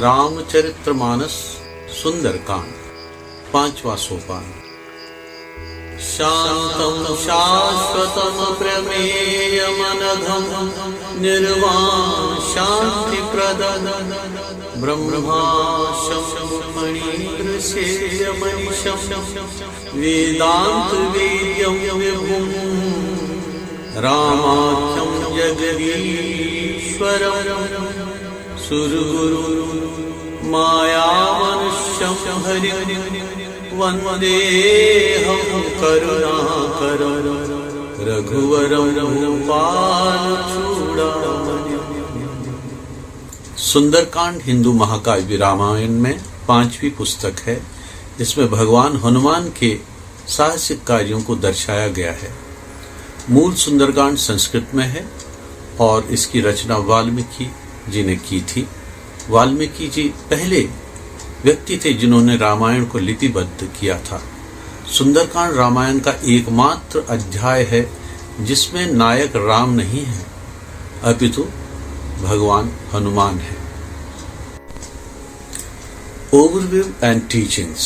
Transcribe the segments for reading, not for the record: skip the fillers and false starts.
रामचरितमानस सुंदरकांड, 5वां सोपान। शांतं शाश्वतं प्रमेयमनघं निर्वाण शांतिप्रदं ब्रह्माशं मणिकृषेयमनिशं वेदान्तवेद्यं विभुं रामाख्यं जगदीश्वरं सुरगुरु मायामनुष्यं हरिं वन्देऽहं करुणाकरं रघुवरं भूपालचूडामणिं। सुंदरकांड हिंदू महाकाव्य रामायण में 5वीं पुस्तक है। इसमें भगवान हनुमान के साहसिक कार्यों को दर्शाया गया है। मूल सुंदरकांड संस्कृत में है और इसकी रचना वाल्मीकि जी ने की थी। वाल्मीकि जी पहले व्यक्ति थे जिन्होंने रामायण को लिपिबद्ध किया था। सुंदरकांड रामायण का एकमात्र अध्याय है जिसमें नायक राम नहीं है अपितु भगवान हनुमान है। Overview and teachings.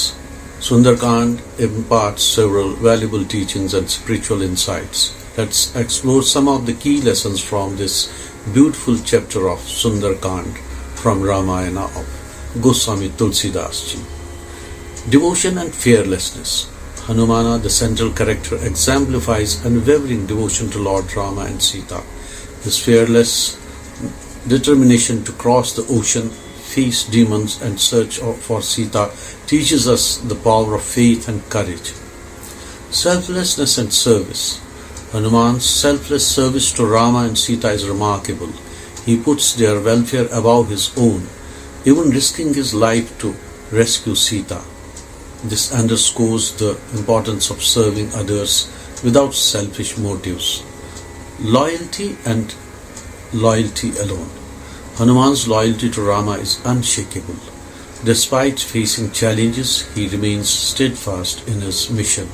Sundarkand imparts several valuable teachings and spiritual insights. Let's explore some of the key lessons from this beautiful chapter of Sundarkand from Ramayana of Goswami Tulsidas ji. Devotion and fearlessness. Hanumana, the central character, exemplifies unwavering devotion to Lord Rama and Sita. His fearless determination to cross the ocean, face demons and search for Sita teaches us the power of faith and courage. Selflessness and service. Hanuman's selfless service to Rama and Sita is remarkable. He puts their welfare above his own, even risking his life to rescue Sita. This underscores the importance of serving others without selfish motives. Loyalty and loyalty alone. Hanuman's loyalty to Rama is unshakable. Despite facing challenges, he remains steadfast in his mission.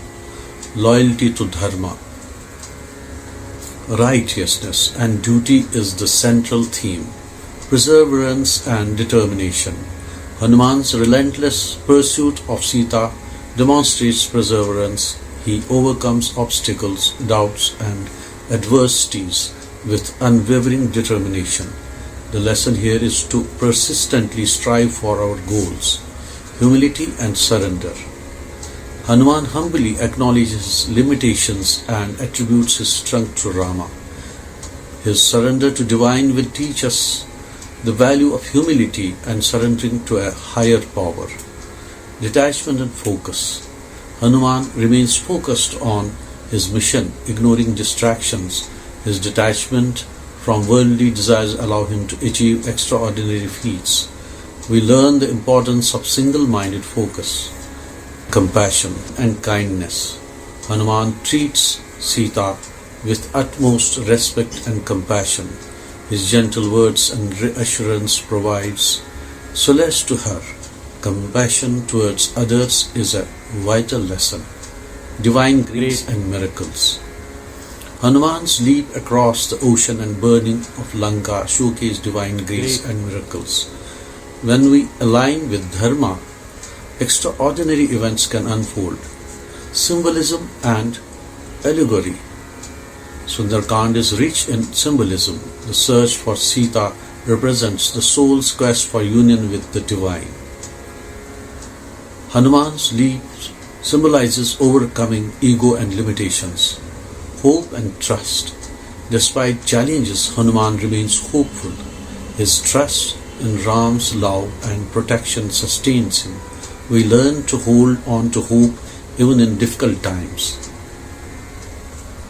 Loyalty to Dharma. Righteousness and duty is the central theme. Perseverance and determination. Hanuman's relentless pursuit of Sita demonstrates perseverance. He overcomes obstacles, doubts, and adversities with unwavering determination. The lesson here is to persistently strive for our goals, humility and surrender. Hanuman humbly acknowledges his limitations and attributes his strength to Rama. His surrender to divine will teach us the value of humility and surrendering to a higher power. Detachment and focus. Hanuman remains focused on his mission, ignoring distractions. His detachment from worldly desires allow him to achieve extraordinary feats. We learn the importance of single-minded focus, compassion and kindness. Hanuman treats Sita with utmost respect and compassion. His gentle words and reassurance provides solace to her. Compassion towards others is a vital lesson. Divine grace and miracles. Hanuman's leap across the ocean and burning of Lanka showcase divine grace and miracles. When we align with Dharma, extraordinary events can unfold. Symbolism and allegory. Sundarkand is rich in symbolism. The search for Sita represents the soul's quest for union with the divine. Hanuman's leap symbolizes overcoming ego and limitations. Hope and trust. Despite challenges, Hanuman remains hopeful. His trust in Ram's love and protection sustains him. We learn to hold on to hope even in difficult times.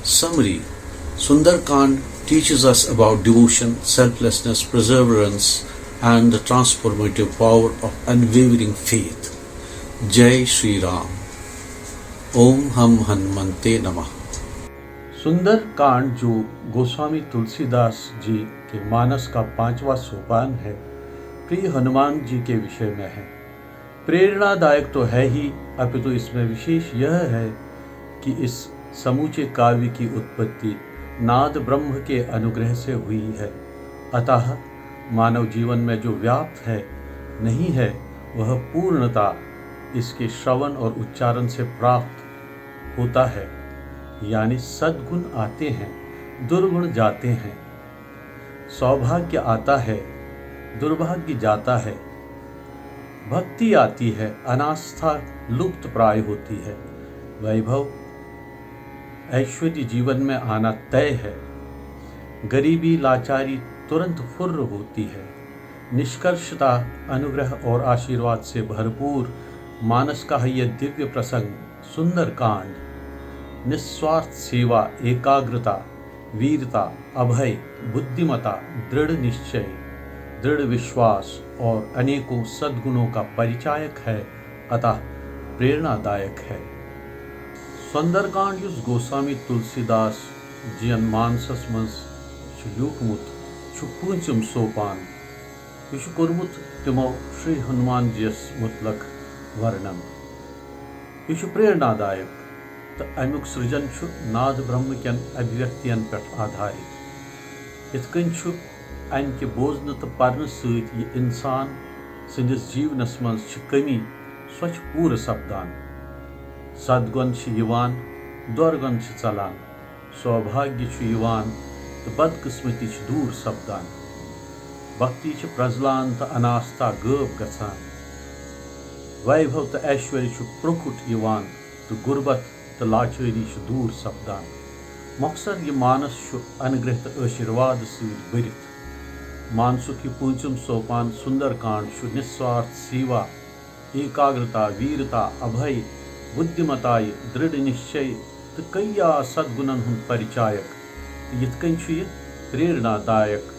Summary. Sundarkand teaches us about devotion, selflessness, perseverance, and the transformative power of unwavering faith. Jai Shri Ram. Om Ham Hanumante Namah. Sundarkand जो गोस्वामी तुलसीदास जी के मानस का 5वां सोपान है, प्रिय हनुमान जी के विषय में है। प्रेरणादायक तो है ही, अपितु इसमें विशेष यह है कि इस समूचे काव्य की उत्पत्ति नाद ब्रह्म के अनुग्रह से हुई है। अतः मानव जीवन में जो व्याप्त है नहीं है वह पूर्णता इसके श्रवण और उच्चारण से प्राप्त होता है। यानी सद्गुण आते हैं, दुर्गुण जाते हैं। सौभाग्य आता है, दुर्भाग्य जाता है। भक्ति आती है, अनास्था लुप्त प्राय होती है। वैभव ऐश्वर्य जीवन में आना तय है। गरीबी लाचारी तुरंत फुर्र होती है। निष्कर्षता अनुग्रह और आशीर्वाद से भरपूर मानस का है यह दिव्य प्रसंग सुंदरकांड। निस्वार्थ सेवा, एकाग्रता, वीरता, अभय, बुद्धिमता, दृढ़ निश्चय, दृढ़ विश्वास और अनेकों सद्गुणों का परिचायक है, अतः प्रेरणादायक है। सुंदरकांड युस गोस्वामी तुलसीदास जियन मानसस मज ल्यूकमुत पूंचम सोपान यह कोर्मुत तिमो श्री हनुमान जीस मुतलक वर्णन। यह प्रेरणादायक तो अमुक सृजन नाद ब्रह्म कन अभिव्यक्तियन पे आधारित। इत कन अमि बोजन तो पर्न सत इंसान संदिस जीवनस मज कमी सो पूर सपदान। सद्गुण दुर्गुण चलान, सौभाग्य तो बदकिस्मती दूर सपदान। भक्ति प्रजलान तो अनास्था गैब गसान। वैभव तो ऐश्वर्य प्रुखुट तो गुर्बत तो लाचारी दूर सपदान। मकसद ये मानस अनुग्रह तो आशीर्वाद सत भरित। मानसुक यह पूंचम सोपान सुंदरकांड निस्वार्थ सेवा, एकाग्रता, वीरता, अभय, बुद्धिमता, दृढ़ निश्चय तो कईया सद्गुणन हुंद परिचायक। तो यिथ कन प्रेरणादायक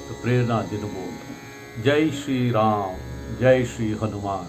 तो प्रेरणा दिन बोल। जय श्री राम, जय श्री हनुमान।